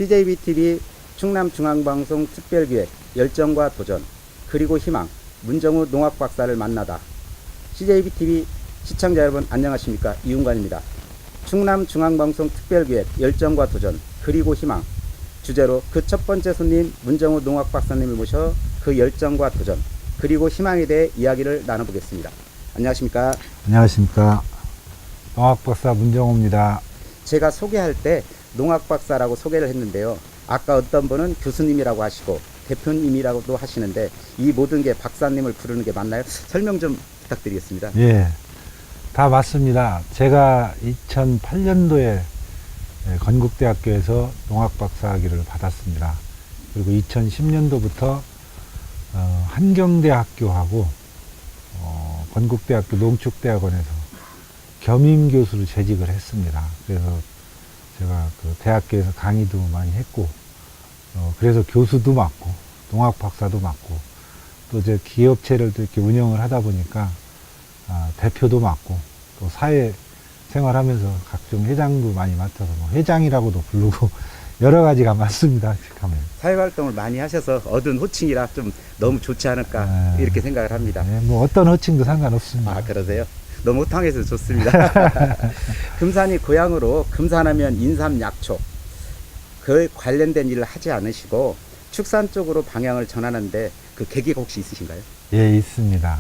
CJBTV 충남중앙방송 특별기획 열정과 도전 그리고 희망 문정우 농학박사를 만나다. CJBTV 시청자 여러분 안녕하십니까? 이윤관입니다. 충남중앙방송 특별기획 열정과 도전 그리고 희망 주제로 그 첫 번째 손님 문정우 농학박사님을 모셔 그 열정과 도전 그리고 희망에 대해 이야기를 나눠보겠습니다. 안녕하십니까? 안녕하십니까. 농학박사 문정우입니다. 제가 소개할 때 농학박사라고 소개를 했는데요. 아까 어떤 분은 교수님이라고 하시고 대표님이라고도 하시는데 이 모든 게 박사님을 부르는 게 맞나요? 설명 좀 부탁드리겠습니다. 예, 다 맞습니다. 제가 2008년도에 건국대학교에서 농학박사학위를 받았습니다. 그리고 2010년도부터 한경대학교하고 건국대학교 농축대학원에서 겸임교수로 재직을 했습니다. 그래서 제가 그 대학교에서 강의도 많이 했고, 그래서 교수도 맡고, 농학박사도 맡고, 또 이제 기업체를 또 이렇게 운영을 하다 보니까, 대표도 맡고, 또 사회 생활하면서 각종 회장도 많이 맡아서, 뭐 회장이라고도 부르고, 여러 가지가 많습니다. 사회활동을 많이 하셔서 얻은 호칭이라 좀 너무 좋지 않을까 이렇게 생각을 합니다. 네, 뭐 어떤 호칭도 상관없습니다. 아, 그러세요? 너무 호탕해서 좋습니다. 금산이 고향으로 금산하면 인삼 약초 그 관련된 일을 하지 않으시고 축산 쪽으로 방향을 전하는데 그 계기가 혹시 있으신가요? 예, 있습니다.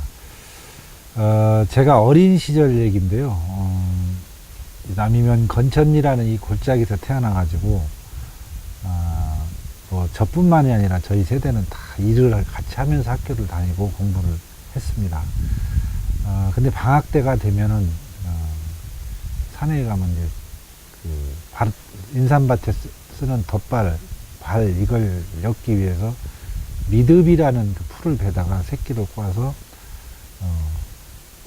제가 어린 시절 얘기인데요. 남이면 건천이라는 이 골짜기에서 태어나가지고 뭐 저뿐만이 아니라 저희 세대는 다 일을 같이 하면서 학교를 다니고 공부를 했습니다. 근데 방학 때가 되면은 산에 가면 이제 인삼밭에 쓰는 덧발, 발 이걸 엮기 위해서 미듭이라는 그 풀을 베다가 새끼를 꼬아서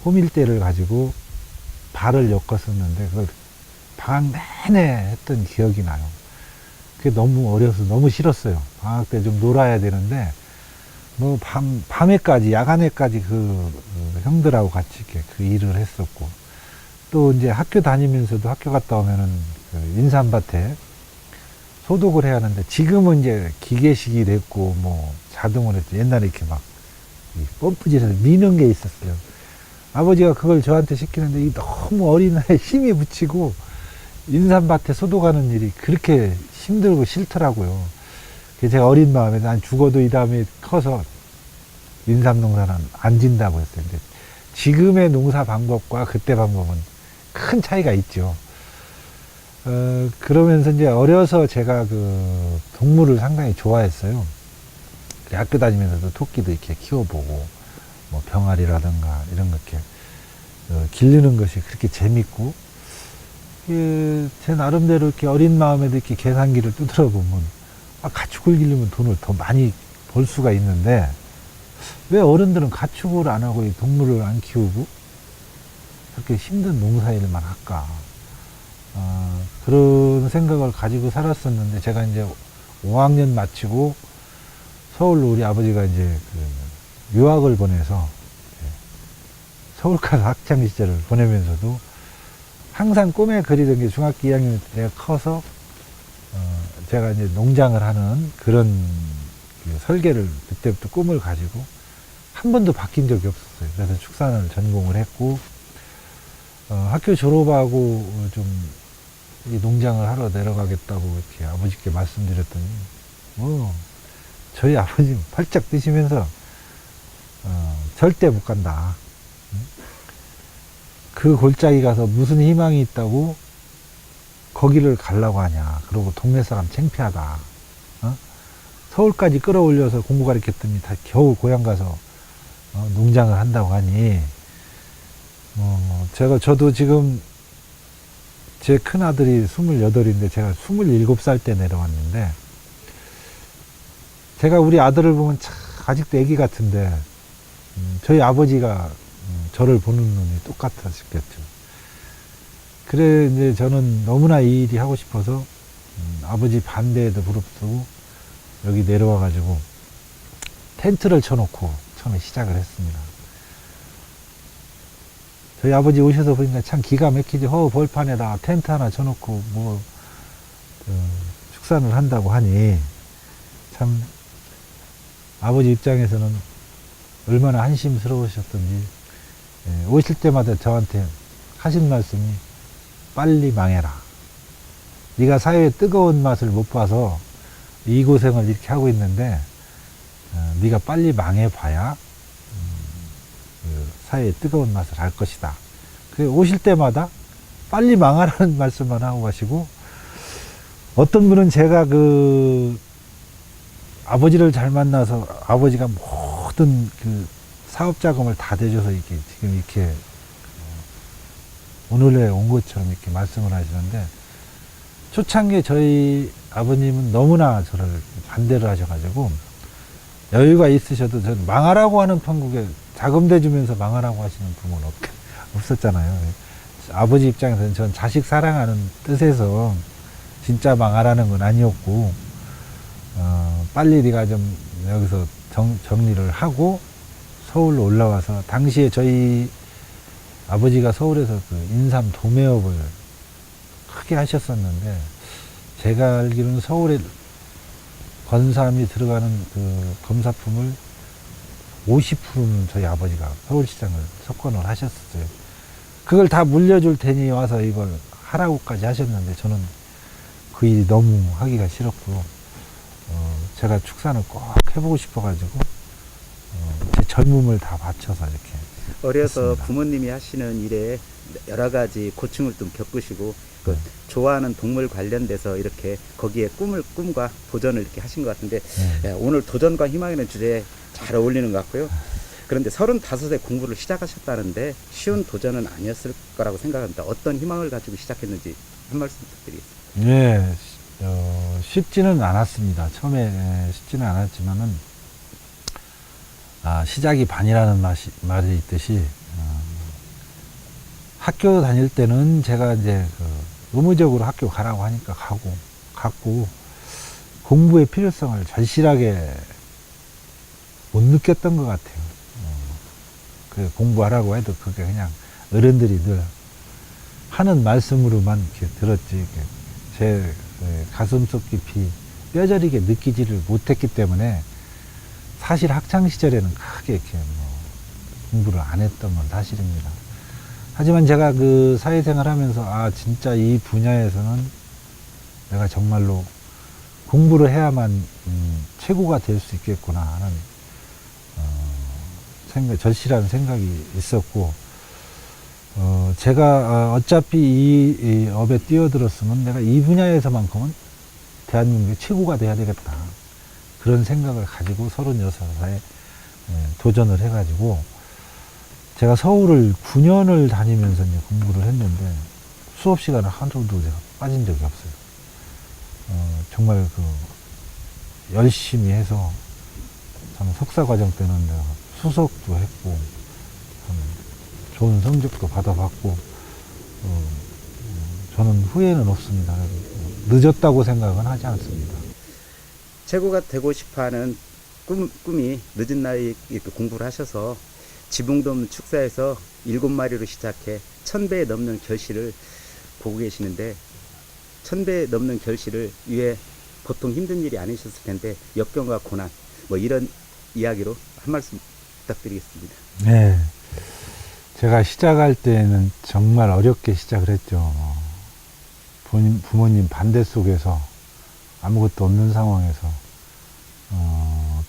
호밀대를 가지고 발을 엮었었는데 그걸 방학 내내 했던 기억이 나요. 그게 너무 어려서 너무 싫었어요. 방학 때 좀 놀아야 되는데 뭐 밤에까지 야간에까지 형들하고 같이 이렇게 그 일을 했었고, 또 이제 학교 다니면서도 학교 갔다 오면은 그 인삼밭에 소독을 해야 하는데, 지금은 이제 기계식이 됐고 뭐 자동으로 했죠. 옛날에 이렇게 막 펌프질해서 미는 게 있었어요. 아버지가 그걸 저한테 시키는데 이 너무 어린 나이에 힘이 붙이고 인삼밭에 소독하는 일이 그렇게 힘들고 싫더라고요. 제가 어린 마음에 난 죽어도 이 다음에 커서 인삼 농사는 안 진다고 했어요. 근데 지금의 농사 방법과 그때 방법은 큰 차이가 있죠. 그러면서 이제 어려서 제가 그 동물을 상당히 좋아했어요. 학교 다니면서도 토끼도 이렇게 키워보고, 뭐 병아리라든가 이런 거 이렇게 기르는 것이 그렇게 재밌고, 제 나름대로 이렇게 어린 마음에도 이렇게 계산기를 두드려 보면 가축을 기르면 돈을 더 많이 벌 수가 있는데 왜 어른들은 가축을 안 하고 이 동물을 안 키우고 그렇게 힘든 농사일만 할까? 그런 생각을 가지고 살았었는데, 제가 이제 5학년 마치고 서울로 우리 아버지가 이제 그 유학을 보내서 서울 가서 학창 시절을 보내면서도 항상 꿈에 그리던 게 중학교 2학년 때 내가 커서 제가 이제 농장을 하는 그런 그 설계를 그때부터 꿈을 가지고 한 번도 바뀐 적이 없었어요. 그래서 축산을 전공을 했고, 학교 졸업하고 좀 이 농장을 하러 내려가겠다고 이렇게 아버지께 말씀드렸더니 저희 아버지는 팔짝 뜨시면서 절대 못 간다. 그 골짜기 가서 무슨 희망이 있다고 거기를 가려고 하냐. 그러고 동네 사람 창피하다. 서울까지 끌어올려서 공부 가르쳤더니 다 겨우 고향 가서 농장을 한다고 하니, 저도 지금 제 큰아들이 28인데 제가 27살 때 내려왔는데, 제가 우리 아들을 보면 참 아직도 애기 같은데 저희 아버지가 저를 보는 눈이 똑같았겠죠. 그래 이제 저는 너무나 이 일이 하고 싶어서 아버지 반대에도 무릅쓰고 여기 내려와 가지고 텐트를 쳐놓고 처음에 시작을 했습니다. 저희 아버지 오셔서 보니까 참 기가 막히지. 벌판에다가 텐트 하나 쳐놓고 축산을 한다고 하니 참 아버지 입장에서는 얼마나 한심스러우셨던지 오실 때마다 저한테 하신 말씀이 빨리 망해라. 네가 사회의 뜨거운 맛을 못 봐서 이 고생을 이렇게 하고 있는데 네가 빨리 망해봐야 그 사회의 뜨거운 맛을 알 것이다. 그 오실 때마다 빨리 망하라는 말씀만 하고 가시고, 어떤 분은 제가 그 아버지를 잘 만나서 아버지가 모든 그 사업 자금을 다 대줘서 이렇게 지금 이렇게 오늘에 온 것처럼 이렇게 말씀을 하시는데, 초창기에 저희 아버님은 너무나 저를 반대를 하셔가지고 여유가 있으셔도 전 망하라고 하는 판국에 자금 대주면서 망하라고 하시는 분은 없었잖아요. 아버지 입장에서는 전 자식 사랑하는 뜻에서 진짜 망하라는 건 아니었고, 빨리 네가 좀 여기서 정리를 하고 서울로 올라와서, 당시에 저희 아버지가 서울에서 그 인삼 도매업을 크게 하셨었는데, 제가 알기로는 서울에 건삼이 들어가는 그 검사품을 50%는 저희 아버지가 서울시장을 석권을 하셨어요. 그걸 다 물려줄 테니 와서 이걸 하라고까지 하셨는데, 저는 그 일이 너무 하기가 싫었고요. 제가 축산을 꼭 해보고 싶어가지고 제 젊음을 다 바쳐서 이렇게 어려서 했습니다. 부모님이 하시는 일에 여러 가지 고충을 좀 겪으시고 그 좋아하는 동물 관련돼서 이렇게 거기에 꿈과 도전을 이렇게 하신 것 같은데, 네. 오늘 도전과 희망이라는 주제에 잘 어울리는 것 같고요. 그런데 35에 공부를 시작하셨다는데 쉬운 도전은 아니었을 거라고 생각합니다. 어떤 희망을 가지고 시작했는지 한 말씀 부탁드리겠습니다. 예, 쉽지는 않았습니다. 처음에 쉽지는 않았지만은, 시작이 반이라는 말이 있듯이, 학교 다닐 때는 제가 이제 의무적으로 학교 가라고 하니까 갔고, 공부의 필요성을 절실하게 못 느꼈던 것 같아요. 그 공부하라고 해도 그게 그냥 어른들이 늘 하는 말씀으로만 이렇게 들었지, 이렇게 제 가슴속 깊이 뼈저리게 느끼지를 못했기 때문에, 사실 학창 시절에는 크게 이렇게 공부를 안 했던 건 사실입니다. 하지만 제가 그 사회생활 하면서 진짜 이 분야에서는 내가 정말로 공부를 해야만 최고가 될 수 있겠구나 하는 절실한 생각이 있었고, 제가 어차피 이 업에 뛰어들었으면 내가 이 분야에서만큼은 대한민국의 최고가 돼야 되겠다, 그런 생각을 가지고 36살에 도전을 해가지고, 제가 서울을 9년을 다니면서 이제 공부를 했는데 수업 시간을 하루도 제가 빠진 적이 없어요. 정말 열심히 해서 참 석사 과정 때는 내가 수석도 했고 참 좋은 성적도 받아봤고, 저는 후회는 없습니다. 늦었다고 생각은 하지 않습니다. 최고가 되고 싶어하는 꿈이 늦은 나이에 공부를 하셔서 지붕도 없는 축사에서 7마리로 시작해 1000배에 넘는 결실을 보고 계시는데, 1000배에 넘는 결실을 위해 보통 힘든 일이 아니셨을 텐데 역경과 고난 이런 이야기로 한 말씀 부탁드리겠습니다. 네, 제가 시작할 때는 정말 어렵게 시작을 했죠. 부모님 반대 속에서 아무것도 없는 상황에서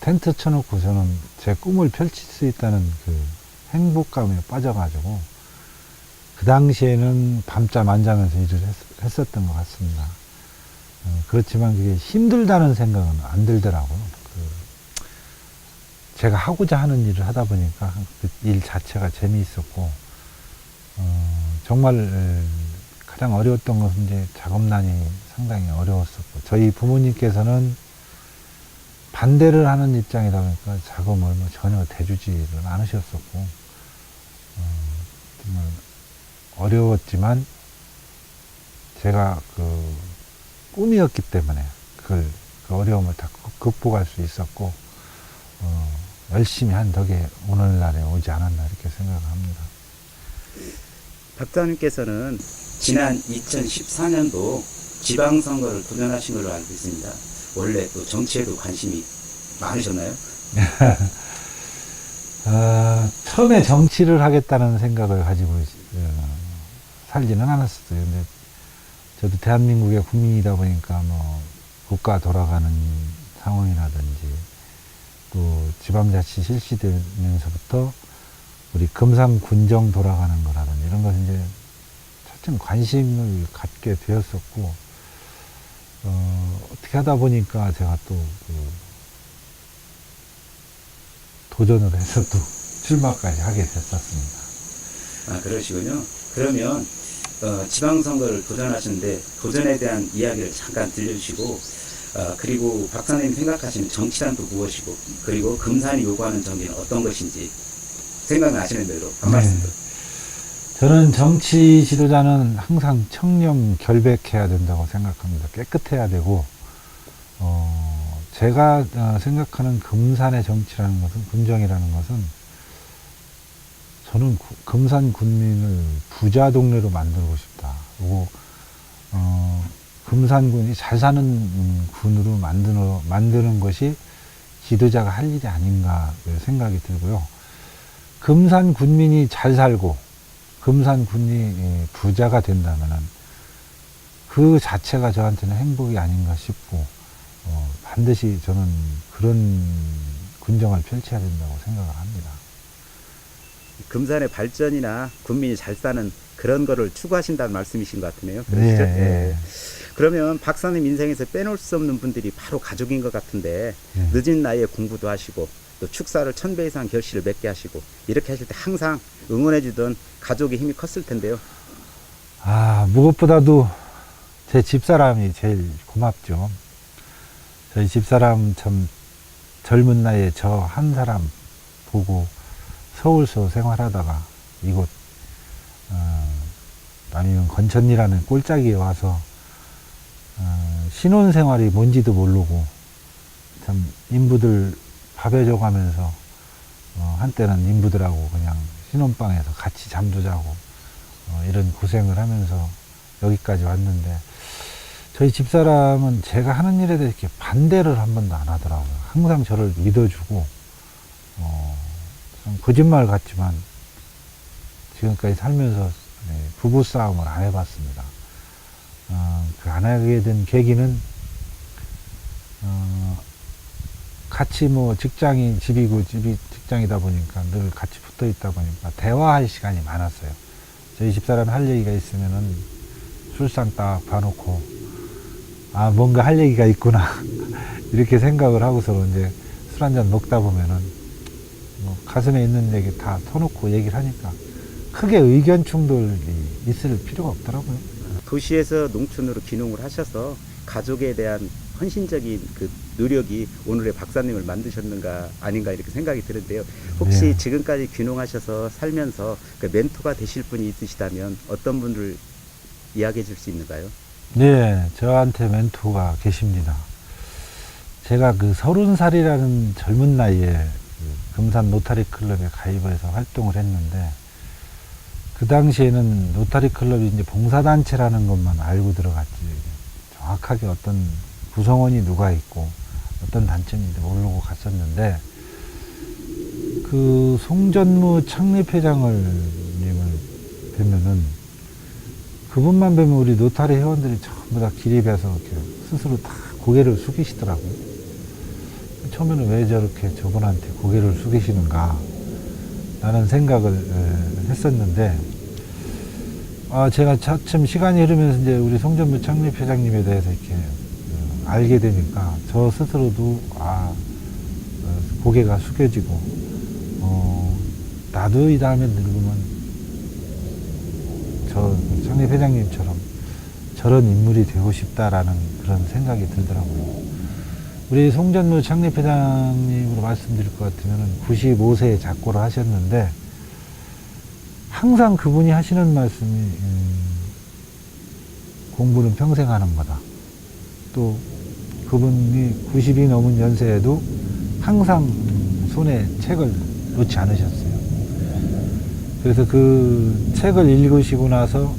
텐트 쳐놓고 저는 제 꿈을 펼칠 수 있다는 그 행복감에 빠져가지고 그 당시에는 밤잠 안 자면서 일을 했었던 것 같습니다. 그렇지만 그게 힘들다는 생각은 안 들더라고요. 제가 하고자 하는 일을 하다 보니까 그 일 자체가 재미있었고, 정말 가장 어려웠던 것은 이제 작업난이 상당히 어려웠었고, 저희 부모님께서는 반대를 하는 입장이다 보니까 작업을 전혀 대주지를 않으셨었고, 정말 어려웠지만 제가 꿈이었기 때문에 그 어려움을 다 극복할 수 있었고, 열심히 한 덕에 오늘날에 오지 않았나 이렇게 생각합니다. 박사님께서는 지난 2014년도 지방선거를 도전하신 걸로 알고 있습니다. 원래 또 정치에도 관심이 많으셨나요? 처음에 정치를 하겠다는 생각을 가지고 살지는 않았었어요. 근데 저도 대한민국의 국민이다 보니까 뭐 국가 돌아가는 상황이라든지 또 지방자치 실시되면서부터 우리 금산 군정 돌아가는 거라든지 이런 것을 이제 차츰 관심을 갖게 되었었고 어떻게 하다 보니까 제가 또 도전을 해서 또 출마까지 하게 됐었습니다. 아, 그러시군요. 그러면 지방선거를 도전하시는데 도전에 대한 이야기를 잠깐 들려주시고 그리고 박사님 생각하시는 정치란 또 무엇이고 그리고 금산이 요구하는 정치는 어떤 것인지 생각나시는 대로 한 말씀. 저는 정치 지도자는 항상 청렴 결백해야 된다고 생각합니다. 깨끗해야 되고 제가 생각하는 금산의 정치라는 것은 군정이라는 것은 저는 금산 군민을 부자 동네로 만들고 싶다. 그리고 금산군이 잘 사는 군으로 만드는 것이 지도자가 할 일이 아닌가 생각이 들고요. 금산 군민이 잘 살고 금산 군이 부자가 된다면은 그 자체가 저한테는 행복이 아닌가 싶고 반드시 저는 그런 군정을 펼쳐야 된다고 생각을 합니다. 금산의 발전이나 군민이 잘 사는 그런 거를 추구하신다는 말씀이신 것 같으네요. 네, 그렇죠? 네. 그러면 박사님 인생에서 빼놓을 수 없는 분들이 바로 가족인 것 같은데 네. 늦은 나이에 공부도 하시고 또 축사를 1000배 이상 결실을 맺게 하시고 이렇게 하실 때 항상 응원해주던 가족의 힘이 컸을 텐데요. 무엇보다도 제 집사람이 제일 고맙죠. 저희 집사람 참 젊은 나이에 저 한 사람 보고 서울서 생활하다가 이곳 아니면 건천이라는 꼴짝이에 와서 신혼생활이 뭔지도 모르고 참 인부들 밥 해줘가면서 한때는 인부들하고 그냥 신혼방에서 같이 잠도 자고 이런 고생을 하면서 여기까지 왔는데 저희 집사람은 제가 하는 일에 대해 이렇게 반대를 한 번도 안 하더라고요. 항상 저를 믿어주고 좀 거짓말 같지만 지금까지 살면서 부부싸움을 안 해봤습니다. 그 안 하게 된 계기는 같이 뭐 직장이 집이고 집이 직장이다 보니까 늘 같이 붙어 있다 보니까 대화할 시간이 많았어요. 저희 집사람이 할 얘기가 있으면은 술상 딱 봐놓고 뭔가 할 얘기가 있구나 이렇게 생각을 하고서 이제 술 한잔 먹다 보면은 뭐 가슴에 있는 얘기 다 터놓고 얘기를 하니까 크게 의견 충돌이 있을 필요가 없더라고요. 도시에서 농촌으로 귀농을 하셔서 가족에 대한 헌신적인 그 노력이 오늘의 박사님을 만드셨는가 아닌가 이렇게 생각이 드는데요. 혹시 네. 지금까지 귀농하셔서 살면서 그 멘토가 되실 분이 있으시다면 어떤 분을 이야기해 줄 수 있는가요? 네, 저한테 멘토가 계십니다. 제가 그 30살이라는 젊은 나이에 그 금산 노타리 클럽에 가입을 해서 활동을 했는데 그 당시에는 노타리 클럽이 이제 봉사단체라는 것만 알고 들어갔지 정확하게 어떤 구성원이 누가 있고 어떤 단체인지 모르고 갔었는데 그 송전무 창립회장님을 뵈면은 그분만 뵈면 우리 노타리 회원들이 전부 다 기립해서 이렇게 스스로 다 고개를 숙이시더라고요. 처음에는 왜 저렇게 저분한테 고개를 숙이시는가 라는 생각을 했었는데 제가 차츰 시간이 흐르면서 이제 우리 송전무 창립회장님에 대해서 이렇게 알게 되니까 저 스스로도 고개가 숙여지고 나도 이 다음에 늙으면 저 창립회장님처럼 저런 인물이 되고 싶다라는 그런 생각이 들더라고요. 우리 송전무 창립회장님으로 말씀드릴 것 같으면 95세에 작고를 하셨는데 항상 그분이 하시는 말씀이 공부는 평생 하는 거다. 또 그분이 90이 넘은 연세에도 항상 손에 책을 놓지 않으셨어요. 그래서 그 책을 읽으시고 나서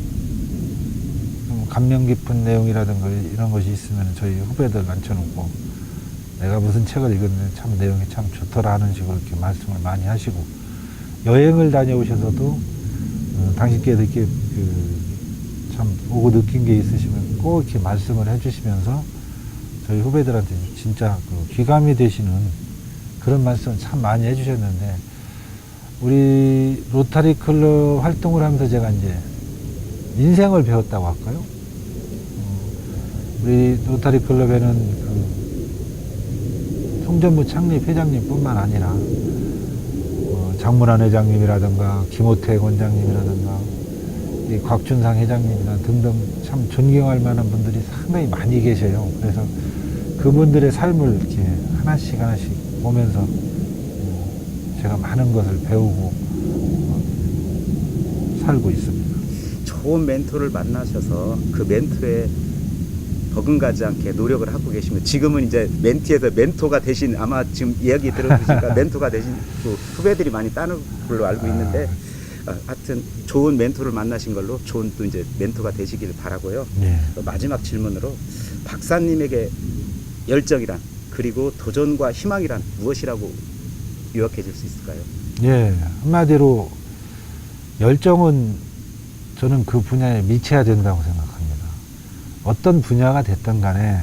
감명 깊은 내용이라든가 이런 것이 있으면 저희 후배들 앉혀놓고 내가 무슨 책을 읽었는데 참 내용이 참 좋더라 하는 식으로 이렇게 말씀을 많이 하시고, 여행을 다녀오셔서도 당신께서 이렇게 참 보고 느낀 게 있으시면 꼭 이렇게 말씀을 해주시면서 저희 후배들한테 진짜 귀감이 되시는 그런 말씀을 참 많이 해주셨는데, 우리 로타리 클럽 활동을 하면서 제가 이제 인생을 배웠다고 할까요? 우리 로타리 클럽에는 송전부 창립 회장님뿐만 아니라 장문환 회장님이라든가 김호태 원장님이라든가 이 곽준상 회장님이나 등등 참 존경할 만한 분들이 상당히 많이 계셔요. 그래서 그분들의 삶을 이렇게 하나씩 하나씩 보면서 제가 많은 것을 배우고 살고 있습니다. 좋은 멘토를 만나셔서 그 멘토에 버금가지 않게 노력을 하고 계시면 지금은 이제 멘티에서 멘토가 되신, 아마 지금 이야기 들어보시니까 멘토가 되신 또 후배들이 많이 따는 걸로 알고 있는데, 하여튼 좋은 멘토를 만나신 걸로 좋은 또 이제 멘토가 되시길 바라고요. 예. 마지막 질문으로 박사님에게 열정이란, 그리고 도전과 희망이란 무엇이라고 요약해 줄 수 있을까요? 예, 한마디로 열정은 저는 그 분야에 미쳐야 된다고 생각합니다. 어떤 분야가 됐든 간에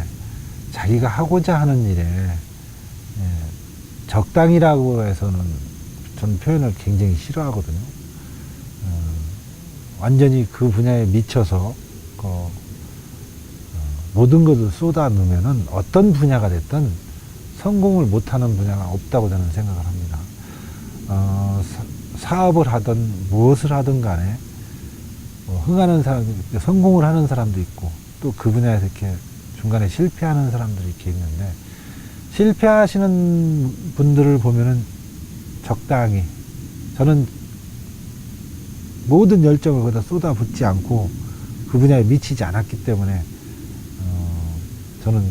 자기가 하고자 하는 일에 적당이라고 해서는 저는 표현을 굉장히 싫어하거든요. 완전히 그 분야에 미쳐서 모든 것을 쏟아 넣으면은 어떤 분야가 됐든 성공을 못하는 분야가 없다고 저는 생각을 합니다. 사업을 하든 무엇을 하든 간에 흥하는 사람, 성공을 하는 사람도 있고 또 그 분야에서 이렇게 중간에 실패하는 사람들이 이렇게 있는데, 실패하시는 분들을 보면은 적당히, 저는 모든 열정을 거기다 쏟아붓지 않고 그 분야에 미치지 않았기 때문에 저는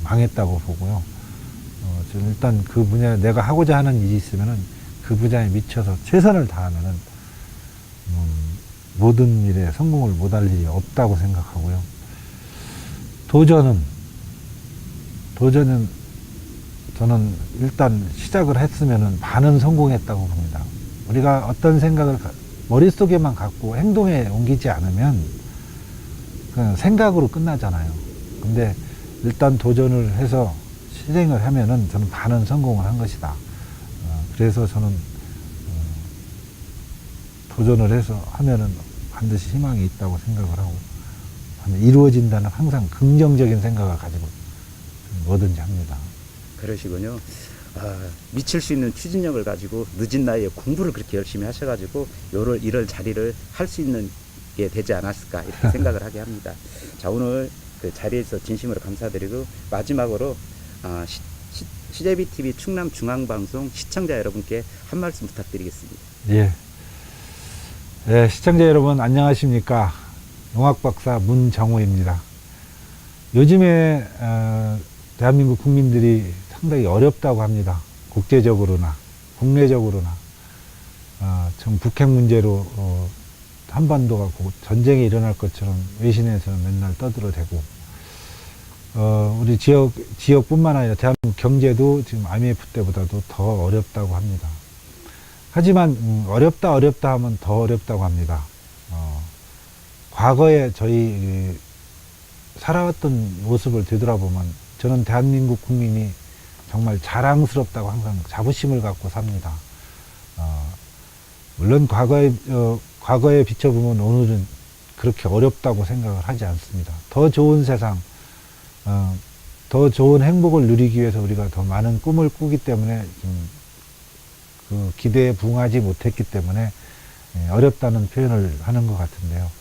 망했다고 보고요. 저는 일단 그 분야에 내가 하고자 하는 일이 있으면은 그 분야에 미쳐서 최선을 다하면은 모든 일에 성공을 못할 일이 없다고 생각하고요. 도전은 저는 일단 시작을 했으면은 반은 성공했다고 봅니다. 우리가 어떤 생각을 머릿속에만 갖고 행동에 옮기지 않으면 그냥 생각으로 끝나잖아요. 근데 일단 도전을 해서 실행을 하면은 저는 반은 성공을 한 것이다. 그래서 저는 도전을 해서 하면은 반드시 희망이 있다고 생각을 하고, 이루어진다는 항상 긍정적인 생각을 가지고 뭐든지 합니다. 그러시군요. 미칠 수 있는 추진력을 가지고 늦은 나이에 공부를 그렇게 열심히 하셔가지고 이럴 자리를 할 수 있는 게 되지 않았을까, 이렇게 생각을 하게 합니다. 자, 오늘 그 자리에서 진심으로 감사드리고, 마지막으로 CJBTV 충남중앙방송 시청자 여러분께 한 말씀 부탁드리겠습니다. 예. 네, 시청자 여러분 안녕하십니까. 농학박사 문정호입니다. 요즘에 대한민국 국민들이 상당히 어렵다고 합니다. 국제적으로나 국내적으로나 전 북핵 문제로 한반도가 곧 전쟁이 일어날 것처럼 외신에서는 맨날 떠들어대고, 우리 지역뿐만 아니라 대한민국 경제도 지금 IMF 때보다도 더 어렵다고 합니다. 하지만 어렵다 하면 더 어렵다고 합니다. 과거에 저희 살아왔던 모습을 되돌아보면 저는 대한민국 국민이 정말 자랑스럽다고 항상 자부심을 갖고 삽니다. 물론 과거에 비춰보면 오늘은 그렇게 어렵다고 생각을 하지 않습니다. 더 좋은 세상, 더 좋은 행복을 누리기 위해서 우리가 더 많은 꿈을 꾸기 때문에 그 기대에 부응하지 못했기 때문에 어렵다는 표현을 하는 것 같은데요.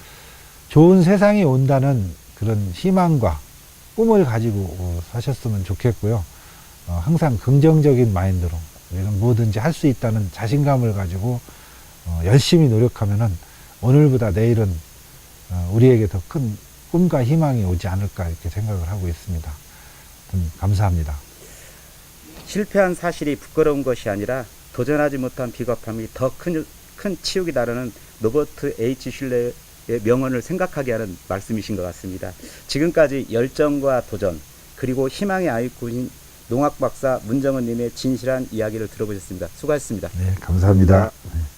좋은 세상이 온다는 그런 희망과 꿈을 가지고 사셨으면 좋겠고요. 항상 긍정적인 마인드로 우리는 뭐든지 할 수 있다는 자신감을 가지고 열심히 노력하면은 오늘보다 내일은 우리에게 더 큰 꿈과 희망이 오지 않을까, 이렇게 생각을 하고 있습니다. 감사합니다. 실패한 사실이 부끄러운 것이 아니라 도전하지 못한 비겁함이 더 큰 치욕이 다루는 로버트 H. 슐러의 명언을 생각하게 하는 말씀이신 것 같습니다. 지금까지 열정과 도전 그리고 희망의 아이콘인 농학 박사 문정은님의 진실한 이야기를 들어보셨습니다. 수고하셨습니다. 네, 감사합니다. 감사합니다.